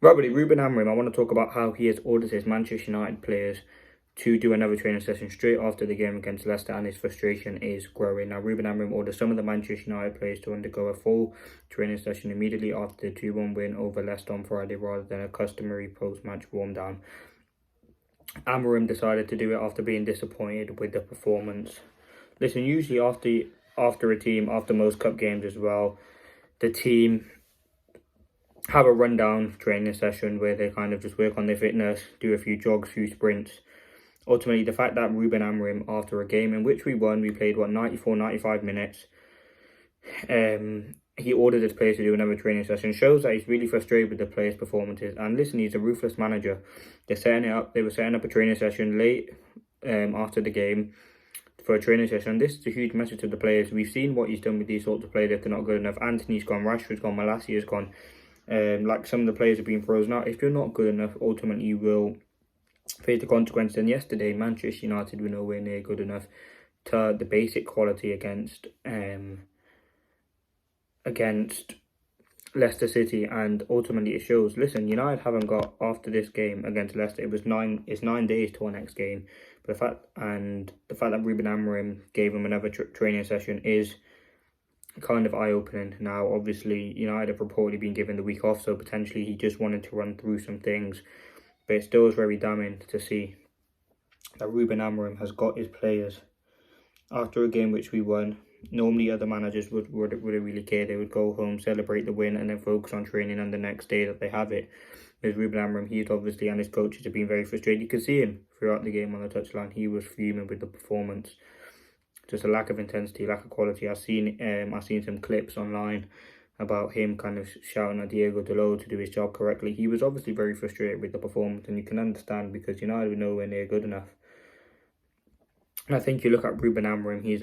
Right, buddy, Ruben Amorim, I want to talk about how he has ordered his Manchester United players to do another training session straight after the game against Leicester, and his frustration is growing. Now, Ruben Amorim ordered some of the Manchester United players to undergo a full training session immediately after the 2-1 win over Leicester on Friday rather than a customary post-match warm-down. Amorim decided to do it after being disappointed with the performance. Listen, usually after most cup games as well, the team have a rundown training session where they kind of just work on their fitness, do a few jogs, few sprints. Ultimately, the fact that Ruben Amorim, after a game in which we won, we played, 94, 95 minutes, he ordered his players to do another training session, shows that he's really frustrated with the players' performances. And listen, he's a ruthless manager. They were setting up a training session late after the game for a training session. This is a huge message to the players. We've seen what he's done with these sorts of players if they're not good enough. Anthony's gone, Rashford's gone, Malassia's gone. Like some of the players have been frozen out. If you're not good enough, ultimately you will face the consequences. And yesterday, Manchester United were nowhere near good enough to the basic quality against Leicester City, and ultimately it shows. Listen, United haven't got, after this game against Leicester, it's 9 days to our next game. But the fact that Ruben Amorim gave him another training session is kind of eye-opening. Now, obviously, United have reportedly been given the week off, so potentially he just wanted to run through some things. But it still is very damning to see that Ruben Amorim has got his players after a game which we won. Normally, other managers wouldn't really care. They would go home, celebrate the win, and then focus on training on the next day that they have it. With Ruben Amorim, he's obviously, and his coaches have been very frustrated. You could see him throughout the game on the touchline. He was fuming with the performance. Just a lack of intensity, lack of quality. I've seen some clips online about him kind of shouting at Diego Dalot to do his job correctly. He was obviously very frustrated with the performance, and you can understand because United were nowhere near good enough. And I think you look at Ruben Amorim, he's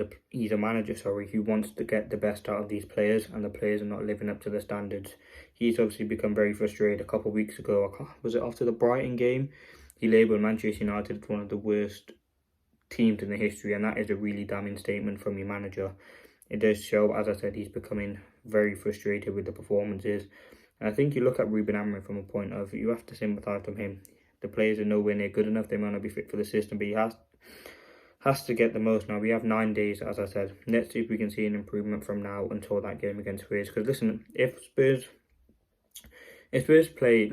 a manager, who wants to get the best out of these players, and the players are not living up to the standards. He's obviously become very frustrated. A couple of weeks ago, was it after the Brighton game? He labelled Manchester United as one of the worst teams in the history, and that is a really damning statement from your manager. It does show, as I said, he's becoming very frustrated with the performances. And I think you look at Ruben Amorim from a point of, you have to sympathise with him. The players are nowhere near good enough. They might not be fit for the system, but he has to get the most now. We have 9 days, as I said. Let's see if we can see an improvement from now until that game against Spurs. Because listen, if Spurs play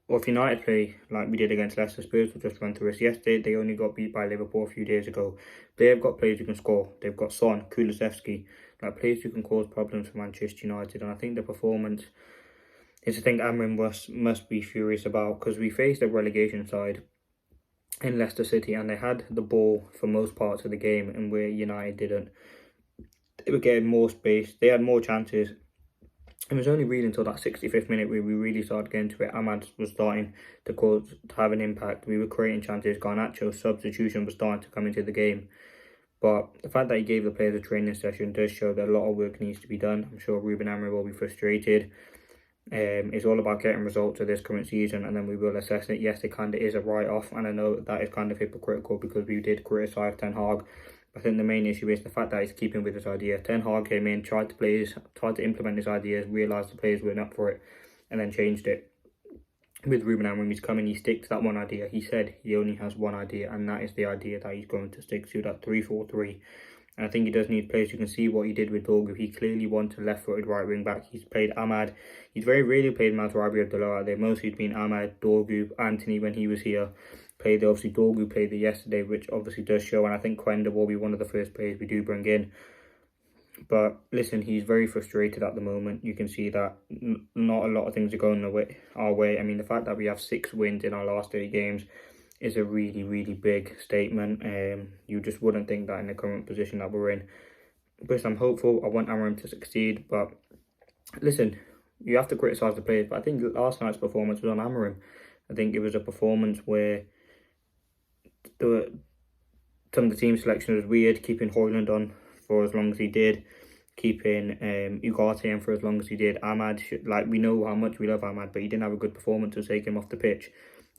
or if United play like we did against Leicester, Spurs will just run through us. Yesterday, they only got beat by Liverpool a few days ago. They have got players who can score. They've got Son, Kulusevski, players who can cause problems for Manchester United. And I think the performance is a thing Amorim must be furious about, because we faced a relegation side in Leicester City, and they had the ball for most parts of the game, and where United didn't. They were getting more space. They had more chances. It was only really until that 65th minute where we really started getting to it. Ahmad was starting to have an impact. We were creating chances. Garnacho's substitution was starting to come into the game. But the fact that he gave the players a training session does show that a lot of work needs to be done. I'm sure Ruben Amorim will be frustrated. It's all about getting results of this current season, and then we will assess it. Yes, it kind of is a write-off, and I know that is kind of hypocritical because we did criticise Ten Hag. I think the main issue is the fact that he's keeping with his idea. Ten Hag came in, tried to implement his ideas, realised the players weren't up for it, and then changed it. With Ruben Amorim, he's come in, he sticks to that one idea. He said he only has one idea, and that is the idea that he's going to stick to, that 3-4-3. And I think he does need players. You can see what he did with Dorgu. He clearly wanted a left-footed right wing back. He's played Ahmad. He's very rarely played Mazraoui or Dalot out there. Mostly it's been Ahmad, Dorgu, Anthony when he was here. Obviously Dorgu played there yesterday, which obviously does show. And I think Quenda will be one of the first players we do bring in. But listen, he's very frustrated at the moment. You can see that not a lot of things are going our way. I mean, the fact that we have 6 wins in our last 3 games is a really, really big statement. You just wouldn't think that in the current position that we're in. But I'm hopeful. I want Amorim to succeed. But listen, you have to criticise the players. But I think last night's performance was on Amorim. I think it was a performance where some of the team selection was weird. Keeping Højlund on for as long as he did. Keeping Ugarte in for as long as he did. Ahmad, we know how much we love Ahmad, but he didn't have a good performance to take him off the pitch.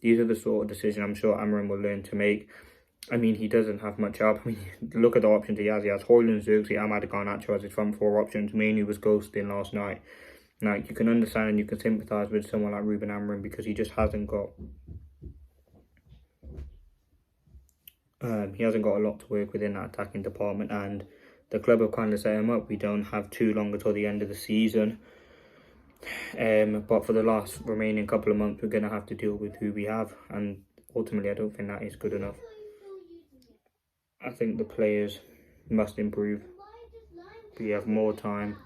These are the sort of decisions I'm sure Amorim will learn to make. I mean, he doesn't have much help. I mean, look at the options he has. He has Højlund, Zirkzee, Ahmad, Garnacho as his front 4 options. Mainly was ghosting last night. Like, you can understand and you can sympathise with someone like Ruben Amorim because he just hasn't got a lot to work with in that attacking department, and the club have kind of set him up. We don't have too long until the end of the season, but for the last remaining couple of months, we're going to have to deal with who we have, and ultimately, I don't think that is good enough. I think the players must improve. We have more time,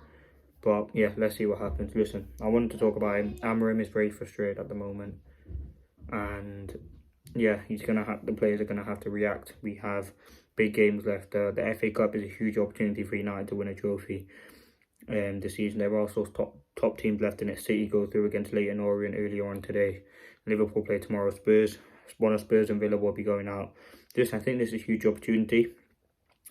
but yeah, let's see what happens. Listen, I wanted to talk about him. Amorim is very frustrated at the moment, and yeah, the players are gonna have to react. We have big games left. The FA Cup is a huge opportunity for United to win a trophy this season. There are also top teams left in it. City go through against Leighton Orient earlier on today. Liverpool play tomorrow. One of Spurs and Villa will be going out. I think this is a huge opportunity.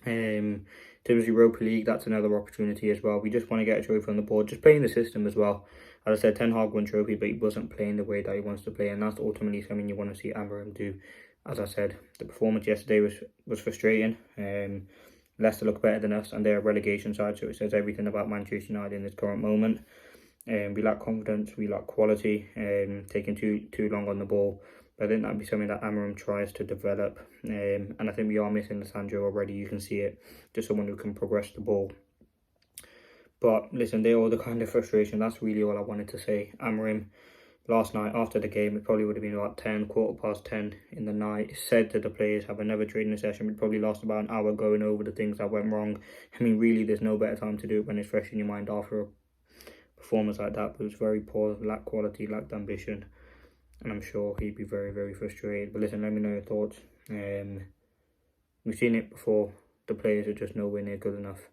In terms of Europa League, that's another opportunity as well. We just want to get a trophy on the board, just playing the system as well. As I said, Ten Hag won trophy, but he wasn't playing the way that he wants to play, and that's ultimately something you want to see Amorim do. As I said, the performance yesterday was frustrating. Leicester look better than us, and they're a relegation side, so it says everything about Manchester United in this current moment. We lack confidence, we lack quality, taking too long on the ball. But I think that'd be something that Amorim tries to develop. And I think we are missing Lissandro already. You can see it. Just someone who can progress the ball. But listen, they're all the kind of frustration. That's really all I wanted to say. Amorim, last night after the game, it probably would have been about 10 in the night, said to the players, have another training session. It probably lost about an hour going over the things that went wrong. I mean, really, there's no better time to do it when it's fresh in your mind after a performance like that. But it was very poor, lacked quality, lacked ambition. And I'm sure he'd be very, very frustrated. But listen, let me know your thoughts. We've seen it before. The players are just nowhere near good enough.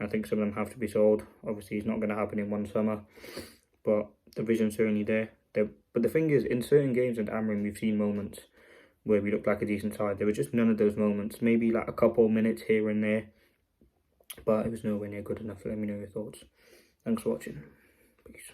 I think some of them have to be sold. Obviously, it's not going to happen in one summer. But the vision's certainly there. But the thing is, in certain games under Amorim, we've seen moments where we looked like a decent side. There were just none of those moments. Maybe like a couple minutes here and there. But it was nowhere near good enough. Let me know your thoughts. Thanks for watching. Peace.